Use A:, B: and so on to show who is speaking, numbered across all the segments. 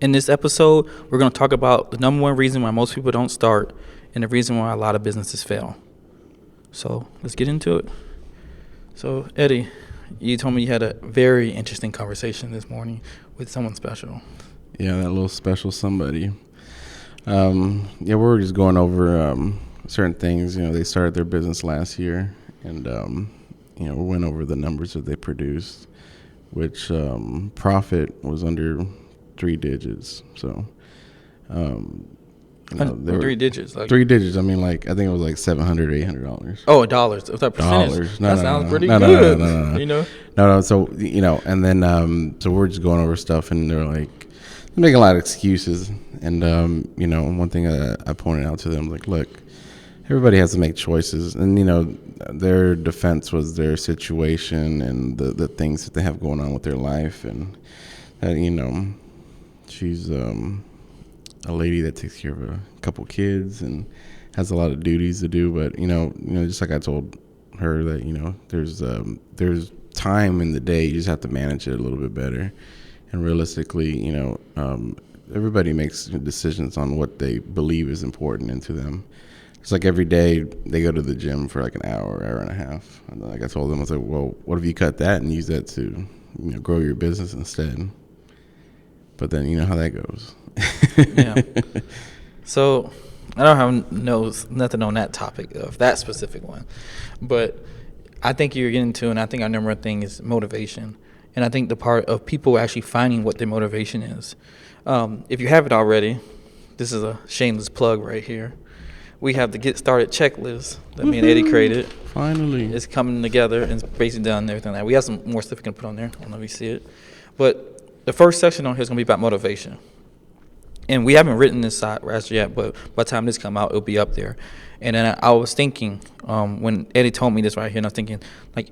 A: In this episode, we're going to talk about the number one reason why most people don't start and the reason why a lot of businesses fail. So let's get into it. So Eddie, you told me you had a very interesting conversation this morning with someone special.
B: Yeah, that little special somebody. We were just going over certain things. They started their business last year, and we went over the numbers that they produced, which profit was under 3 digits. So,
A: three digits, like
B: 3 digits. I mean, I think it was like $700, $800.
A: Oh, dollars. What's that percentage?
B: Dollars.
A: That sounds pretty good.
B: No. No. So and then so we're just going over stuff, and they're making a lot of excuses. And one thing I pointed out to them, look, everybody has to make choices, and their defense was their situation and the things that they have going on with their life, and she's a lady that takes care of a couple kids and has a lot of duties to do. But just like I told her that there's time in the day, you just have to manage it a little bit better. And realistically, everybody makes decisions on what they believe is important to them. It's like every day they go to the gym for an hour and a half. And I told them, I was like, well, what if you cut that and use that to grow your business instead? But then you know how that goes.
A: Yeah. So I don't have nothing on that topic of that specific one, but I think you're getting to, and I think our number one thing is motivation. And I think the part of people actually finding what their motivation is. If you haven't already, this is a shameless plug right here. We have the Get Started checklist that me and Eddie created.
B: Finally.
A: It's coming together and it's basically done and everything like that. We have some more stuff we can put on there. I don't know if you see it. But the first section on here is going to be about motivation. And we haven't written this side as yet, but by the time this come out, it'll be up there. And then I was thinking, when Eddie told me this right here, and I was thinking,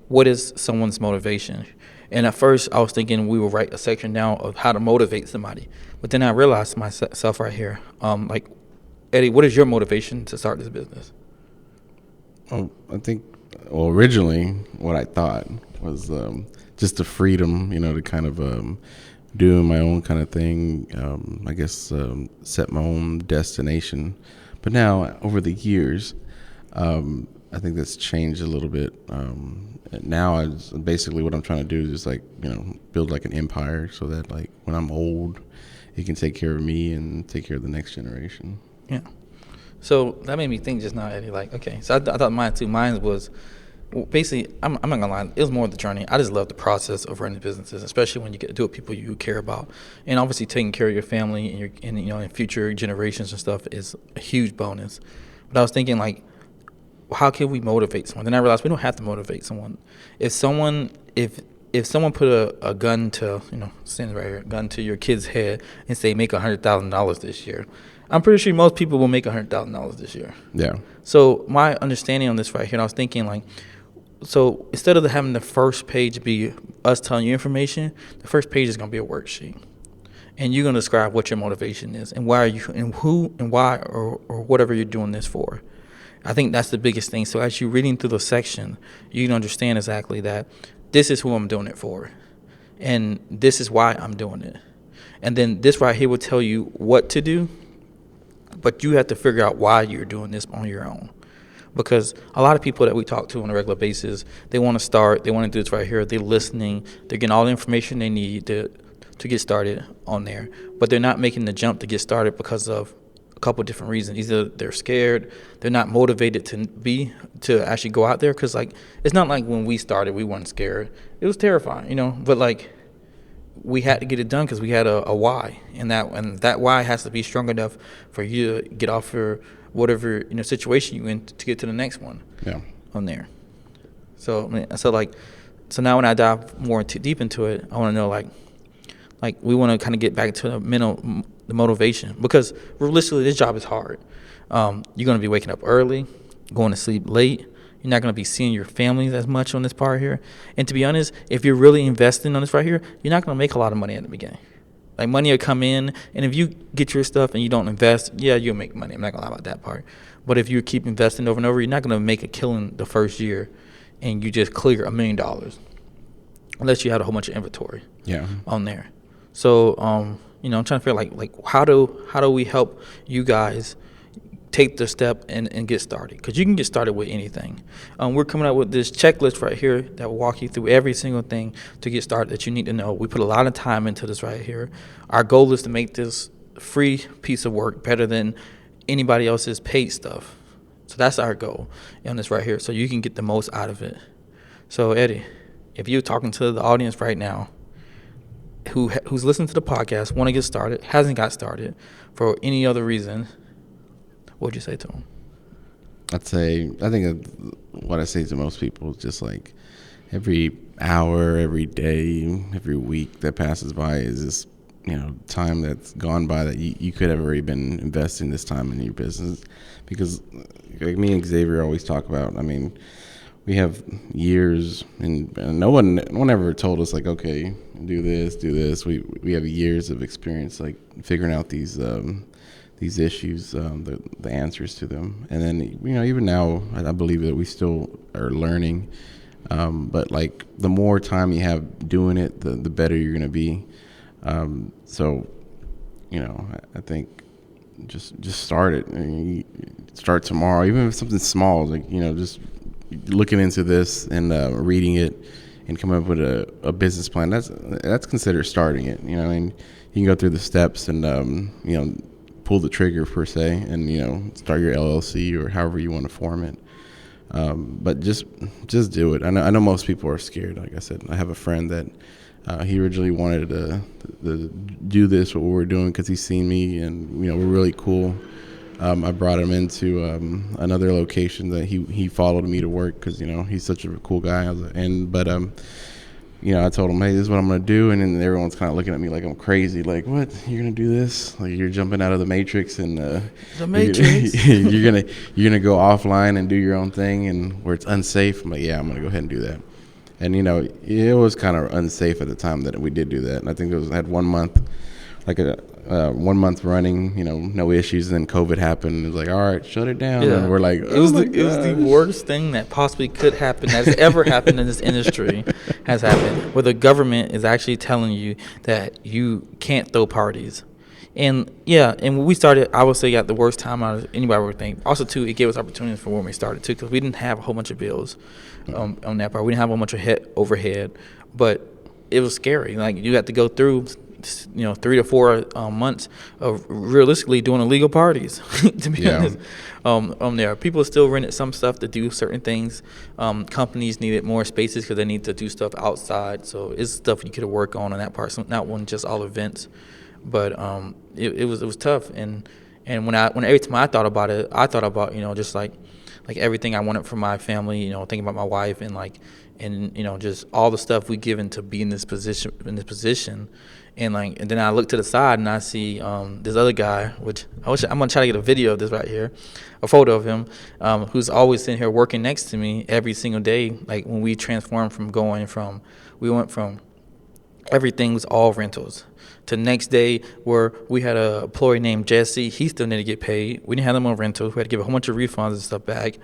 A: what is someone's motivation? And at first, I was thinking we would write a section down of how to motivate somebody. But then I realized to myself right here, Eddie, what is your motivation to start this business?
B: I think, originally what I thought was just the freedom, to kind of do my own kind of thing, set my own destination. But now, over the years, I think that's changed a little bit. Now, basically what I'm trying to do is just build an empire so that when I'm old, it can take care of me and take care of the next generation.
A: Yeah. So that made me think just now, Eddie, okay. So I thought mine too. Mine was basically, I'm not gonna lie, it was more of the journey. I just love the process of running businesses, especially when you get to do it with people you care about, and obviously taking care of your family and future generations and stuff is a huge bonus. But I was thinking how can we motivate someone? Then I realized we don't have to motivate someone. If someone put a gun to send right here, a gun to your kid's head and say make $100,000 this year, I'm pretty sure most people will make $100,000 this year.
B: Yeah.
A: So my understanding on this right here, I was thinking so instead of having the first page be us telling you information, the first page is going to be a worksheet. And you're going to describe what your motivation is and why are you and who and why or whatever you're doing this for. I think that's the biggest thing. So as you're reading through the section, you can understand exactly that this is who I'm doing it for. And this is why I'm doing it. And then this right here will tell you what to do. But you have to figure out why you're doing this on your own. Because a lot of people that we talk to on a regular basis, they want to start, they want to do this right here, they're listening, they're getting all the information they need to get started on there. But they're not making the jump to get started because of a couple of different reasons. Either they're scared, they're not motivated to actually go out there. Because it's not like when we started, we weren't scared. It was terrifying, but we had to get it done because we had a why, and that why has to be strong enough for you to get off your whatever situation you're in to get to the next one.
B: Yeah.
A: On there. So now when I dive more deep into it, I want to know we want to kind of get back to the motivation, because realistically this job is hard. You're going to be waking up early, going to sleep late. You're not going to be seeing your families as much on this part here. And to be honest, if you're really investing on this right here, you're not going to make a lot of money at the beginning. Money will come in, and if you get your stuff and you don't invest, yeah, you'll make money. I'm not going to lie about that part. But if you keep investing over and over, you're not going to make a killing the first year and you just clear $1 million unless you had a whole bunch of inventory on there. So I'm trying to figure like how do we help you guys take the step and get started, because you can get started with anything. We're coming up with this checklist right here that will walk you through every single thing to get started that you need to know. We put a lot of time into this right here. Our goal is to make this free piece of work better than anybody else's paid stuff. So that's our goal on this right here, so you can get the most out of it. So Eddie, if you're talking to the audience right now who's listening to the podcast, want to get started, hasn't got started for any other reason, what would you say to them?
B: I think what I say to most people is just like every hour, every day, every week that passes by is just, time that's gone by that you could have already been investing this time in your business. Because like me and Xavier always talk about, I mean, we have years, and no one ever told us like, okay, do this. We have years of experience like figuring out these issues, the answers to them. And then, even now, I believe that we still are learning. But like the more time you have doing it, the better you're going to be. So, I think just start it. I mean, start tomorrow, even if it's something small, like, just looking into this and reading it and coming up with a business plan. That's considered starting it. And you can go through the steps and, pull the trigger per se and, start your LLC or however you want to form it. But just do it. I know most people are scared. Like I said, I have a friend that he originally wanted to do this, what we're doing, because he's seen me and, we're really cool. I brought him into another location that he followed me to work because, he's such a cool guy. I told him, hey, this is what I'm going to do. And then everyone's kind of looking at me like I'm crazy. Like, what? You're going to do this? Like, you're jumping out of the Matrix and
A: the Matrix.
B: you're gonna go offline and do your own thing and where it's unsafe. I'm like, yeah, I'm going to go ahead and do that. And, it was kind of unsafe at the time that we did do that. And I think I had 1 month, like a 1 month running, no issues. And then COVID happened. It was like, all right, shut it down.
A: Yeah.
B: And we're like,
A: it was the worst thing that possibly could happen, that's ever happened in this industry, has happened, where the government is actually telling you that you can't throw parties. And when we started, I would say got the worst time out of anybody would think. Also, too, it gave us opportunities for when we started, too, because we didn't have a whole bunch of bills on that part. We didn't have a whole bunch of overhead, but it was scary. Like, you had to go through 3 to 4 months of realistically doing illegal parties, to be honest. There people still rented some stuff to do certain things. Companies needed more spaces because they need to do stuff outside. So it's stuff you could work on that part. So not one just all events, but it was tough. And when every time I thought about it, I thought about just like everything I wanted from my family. Thinking about my wife and just all the stuff we given to be in this position. And then I look to the side and I see this other guy, which I'm gonna try to get a video of this right here, a photo of him, who's always sitting here working next to me every single day. Like when we transformed we went from everything was all rentals to next day where we had a employee named Jesse. He still needed to get paid. We didn't have them on rentals. We had to give a whole bunch of refunds and stuff back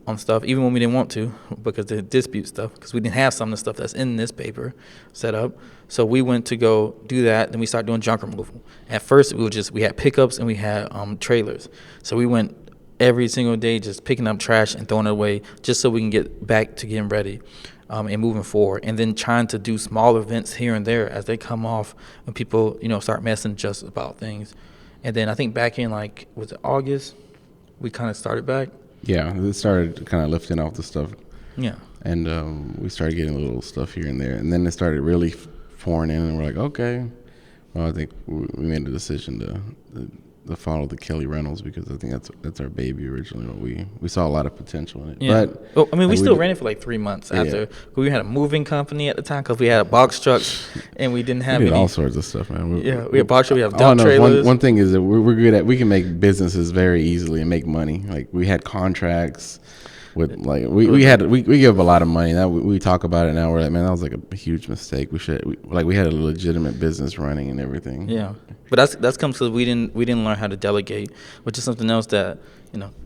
A: on stuff, even when we didn't want to, because the dispute stuff, because we didn't have some of the stuff that's in this paper set up. So we went to go do that. Then we started doing junk removal. At first, we had pickups and we had trailers. So we went every single day just picking up trash and throwing it away just so we can get back to getting ready and moving forward. And then trying to do small events here and there as they come off when people, start messing just about things. And then I think back in was it August, we kind of started back. Yeah,
B: it started kind of lifting off the stuff.
A: Yeah.
B: And we started getting a little stuff here and there. And then it started really pouring in, and we're like, okay. Well, I think we made a decision to follow the Kelly Reynolds because I think that's our baby originally. We saw a lot of potential in it.
A: Yeah. But we still ran it for 3 months after.
B: Yeah.
A: We had a moving company at the time because we had box trucks and we didn't have
B: we did all sorts of stuff, man.
A: We had box trucks, we have dump trailers.
B: One thing is that we're good at, we can make businesses very easily and make money. Like we had contracts with we give a lot of money. Now we talk about it now. We're like, man, that was a huge mistake. We had a legitimate business running and everything.
A: Yeah, but that's comes because we didn't learn how to delegate, which is something else that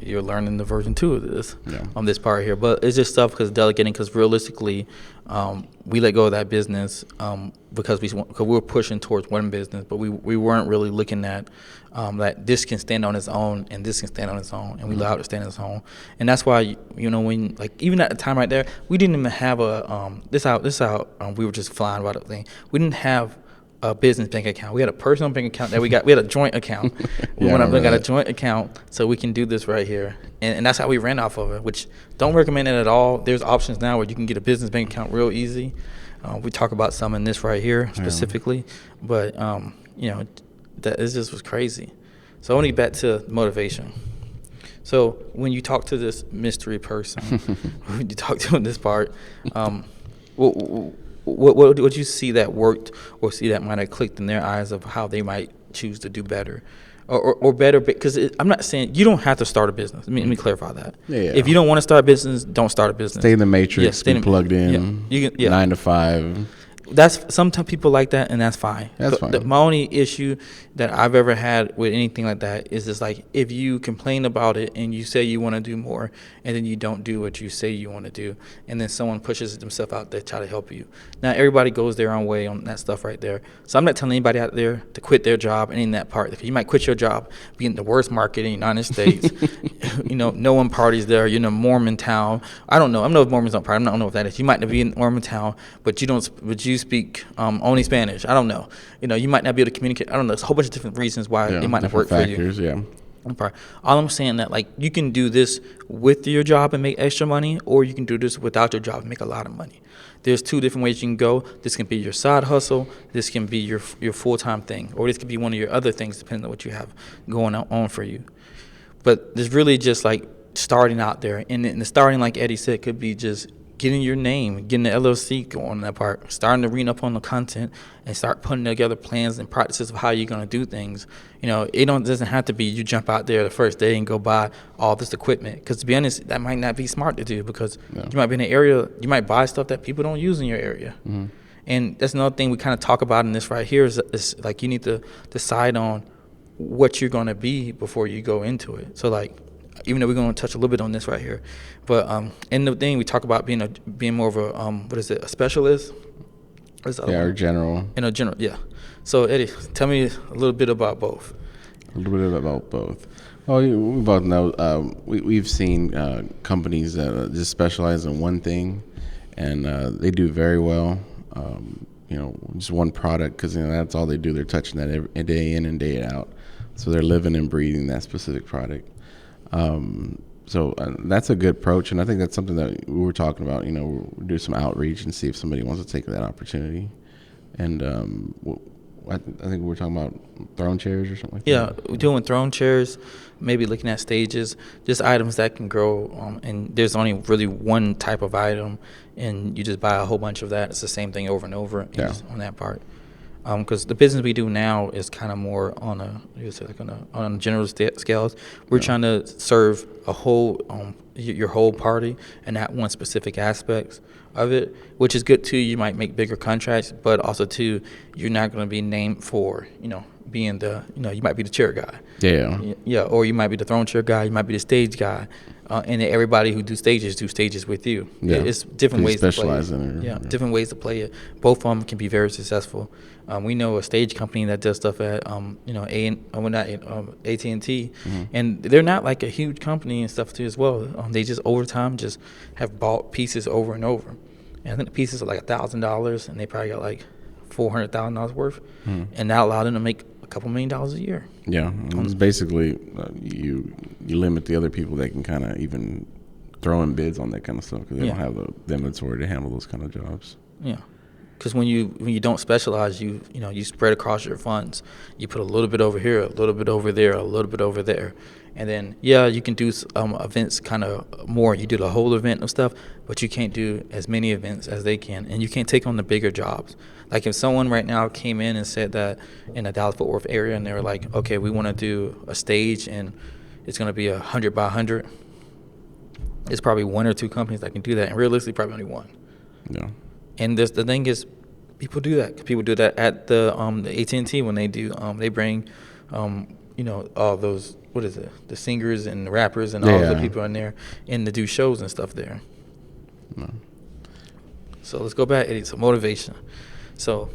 A: you're learning the version 2 of this
B: Yeah.
A: on this part here. But it's just tough because delegating, because realistically, we let go of that business because we were pushing towards one business, but we weren't really looking at that this can stand on its own and this can stand on its own, and we allowed it to stand on its own. And that's why, when, like, even at the time right there, we didn't even have a we were just flying by the thing. We didn't have a business bank account. We had a personal bank account that we had a joint account. We got a joint account so we can do this right here. And that's how we ran off of it, which don't recommend it at all. There's options now where you can get a business bank account real easy. We talk about some in this right here specifically, but that it just was crazy. So I want to get back to motivation. So when you talk to this mystery person, when you talk to him this part, what you see that worked or see that might have clicked in their eyes of how they might choose to do better or better? Because I'm not saying you don't have to start a business. Let me clarify that.
B: Yeah.
A: If you don't want to start a business, don't start a business.
B: Stay in the matrix, be plugged in, 9 to 5.
A: That's sometimes people like that, and that's fine.
B: That's fine.
A: My only issue that I've ever had with anything like that is just like if you complain about it and you say you want to do more, and then you don't do what you say you want to do, and then someone pushes themselves out there to try to help you. Now everybody goes their own way on that stuff right there. So I'm not telling anybody out there to quit their job and in that part. Because you might quit your job, be in the worst market in the United States. No one parties there. You're in a Mormon town. I don't know. I know if Mormons don't party. I don't know what that is. You might not be in Mormon town, but you speak only Spanish. I don't know. You might not be able to communicate. I don't know. There's a whole bunch of different reasons why it might not work
B: factors,
A: for you.
B: Yeah.
A: All I'm saying that, like, you can do this with your job and make extra money, or you can do this without your job and make a lot of money. There's 2 different ways you can go. This can be your side hustle. This can be your full-time thing, or this could be one of your other things, depending on what you have going on for you. But there's really just like starting out there, and the starting, like Eddie said, could be just getting your name, getting the LLC going on that part, starting to read up on the content and start putting together plans and practices of how you're going to do things. It doesn't have to be you jump out there the first day and go buy all this equipment, because to be honest, that might not be smart to do, because you might be in an area, you might buy stuff that people don't use in your area. Mm-hmm. And that's another thing we kind of talk about in this right here is like you need to decide on what you're going to be before you go into it. So like, even though we're going to touch a little bit on this right here, but in the thing we talk about being more of a a specialist.
B: Or general.
A: General, yeah. So Eddie, tell me a little bit about both.
B: A little bit about both. Well, we both know we've seen companies that just specialize in one thing, and they do very well. Just one product, because that's all they do. They're touching that every day in and day out, so they're living and breathing that specific product. So that's a good approach, and I think that's something that we were talking about. We'll do some outreach and see if somebody wants to take that opportunity. And I think we're talking about throne chairs or something like that.
A: Yeah, we're doing throne chairs, maybe looking at stages, just items that can grow. And there's only really one type of item, and you just buy a whole bunch of that. It's the same thing over and over on that part. Because the business we do now is kind of more on a general scales. We're trying to serve a whole your whole party and not one specific aspects of it, which is good too. You might make bigger contracts, but also too, you're not going to be named for being the you might be the chair guy. Yeah, or you might be the throne chair guy. You might be the stage guy. And everybody who do stages with you.
B: Yeah.
A: It's different ways to play it.
B: In it.
A: Different ways to play it. Both of them can be very successful. We know a stage company that does stuff at AT&T, and they're not like a huge company and stuff too as well. They just over time just have bought pieces over and over. And I think the pieces are like $1,000, and they probably got like $400,000 worth, and that allowed them to make a couple $1 million a year.
B: Yeah, it's basically you limit the other people that can kind of even throw in bids on that kind of stuff, because they don't have the inventory to handle those kind of jobs.
A: Yeah, because when you don't specialize, you spread across your funds. You put a little bit over here, a little bit over there, a little bit over there, and then you can do events kind of more. You do the whole event and stuff, but you can't do as many events as they can, and you can't take on the bigger jobs. Like if someone right now came in and said that in the Dallas-Fort Worth area, and they were like, okay, we want to do a stage and it's going to be 100 by 100. It's probably 1 or 2 companies that can do that, and realistically probably only one.
B: Yeah.
A: And the thing is, people do that. People do that at the AT&T when they do. They bring all those, what is it, the singers and the rappers and all the people in there, and to do shows and stuff there.
B: No.
A: So let's go back, Eddie. So motivation. So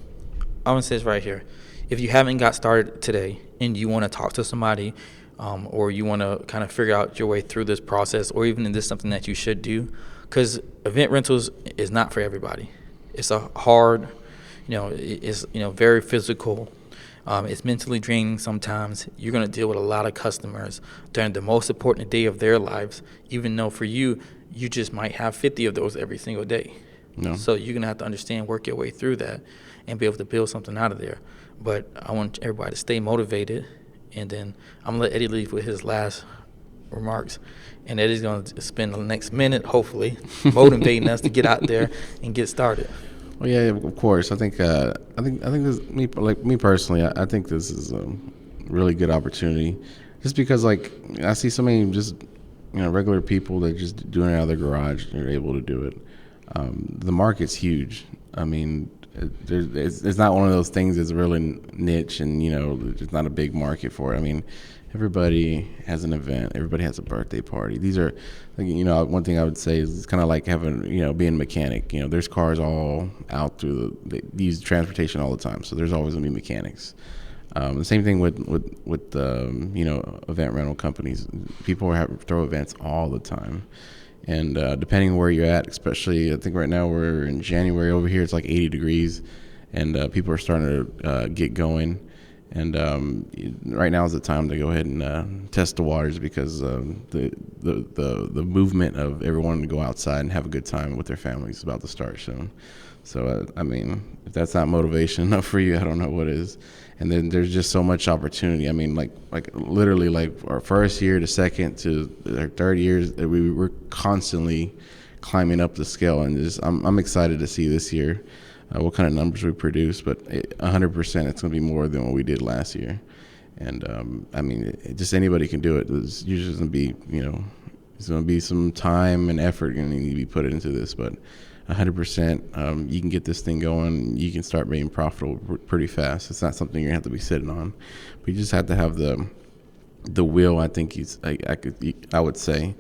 A: I'm gonna say this right here. If you haven't got started today and you want to talk to somebody, or you want to kind of figure out your way through this process, or even is this something that you should do, because event rentals is not for everybody. It's a hard, it's very physical. It's mentally draining sometimes. You're going to deal with a lot of customers during the most important day of their lives, even though for you just might have 50 of those every single day.
B: No.
A: So you're going to have to understand, work your way through that, and be able to build something out of there. But I want everybody to stay motivated, and then I'm going to let Eddie leave with his last remarks. And Eddie's going to spend the next minute, hopefully, motivating us to get out there and get started.
B: Well, yeah, of course. I think this, me personally, I think this is a really good opportunity, just because I see so many just regular people that just doing it out of their garage and are able to do it. The market's huge. I mean, it's not one of those things that's really niche and there's not a big market for it. I mean, everybody has an event. Everybody has a birthday party. These are, one thing I would say is it's kind of like having, being a mechanic. There's cars all out through they use transportation all the time, so there's always gonna be mechanics. The same thing with event rental companies. People throw events all the time, and depending on where you're at, especially I think right now we're in January over here, it's like 80 degrees, and people are starting to get going. And right now is the time to go ahead and test the waters, because the movement of everyone to go outside and have a good time with their families is about to start soon. So I mean, if that's not motivation enough for you, I don't know what is. And then there's just so much opportunity. I mean, like literally, our first year to second to our third years, we were constantly climbing up the scale. And I'm excited to see this year what kind of numbers we produce, but 100% it's going to be more than what we did last year. And I mean, just anybody can do it. There's usually going to be, there's going to be some time and effort going to need to be put into this, but 100%, you can get this thing going. You can start being profitable pretty fast. It's not something you're going to have to be sitting on, but you just have to have the will. I think I would say,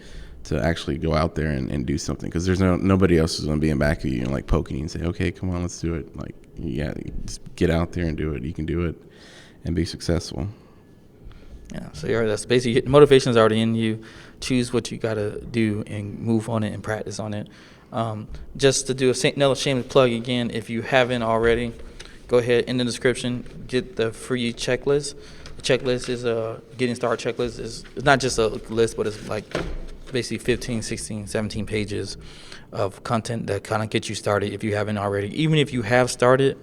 B: to actually go out there and do something, because there's nobody else is going to be in back of you and poking you and say, okay, come on, let's do it. Just get out there and do it. You can do it and be successful.
A: Yeah, so that's basically it. Motivation is already in you. Choose what you got to do and move on it and practice on it. Just to do another shameless plug again, if you haven't already, go ahead in the description, get the free checklist. The checklist is a getting started checklist. It's not just a list, but it's basically 15, 16, 17 pages of content that kind of gets you started if you haven't already. Even if you have started,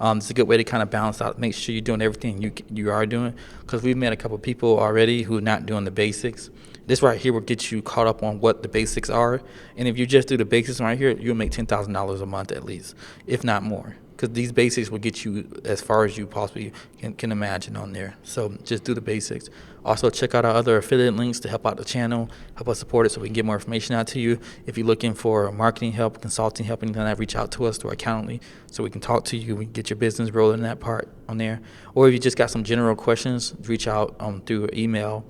A: it's a good way to kind of balance out, make sure you're doing everything you are doing, because we've met a couple of people already who are not doing the basics. This right here will get you caught up on what the basics are, and if you just do the basics right here, you'll make $10,000 a month at least, if not more, because these basics will get you as far as you possibly can imagine on there. So just do the basics. Also, check out our other affiliate links to help out the channel, help us support it so we can get more information out to you. If you're looking for marketing help, consulting help, anything like that, reach out to us through our Calendly so we can talk to you. We can get your business rolling in that part on there. Or if you just got some general questions, reach out through email.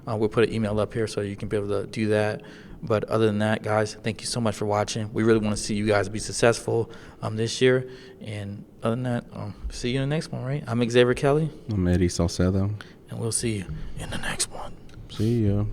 A: We'll put an email up here so you can be able to do that. But other than that, guys, thank you so much for watching. We really want to see you guys be successful this year. And other than that, see you in the next one, right? I'm Xavier Kelly.
B: I'm Eddie Sauceda.
A: And we'll see you in the next one.
B: See ya.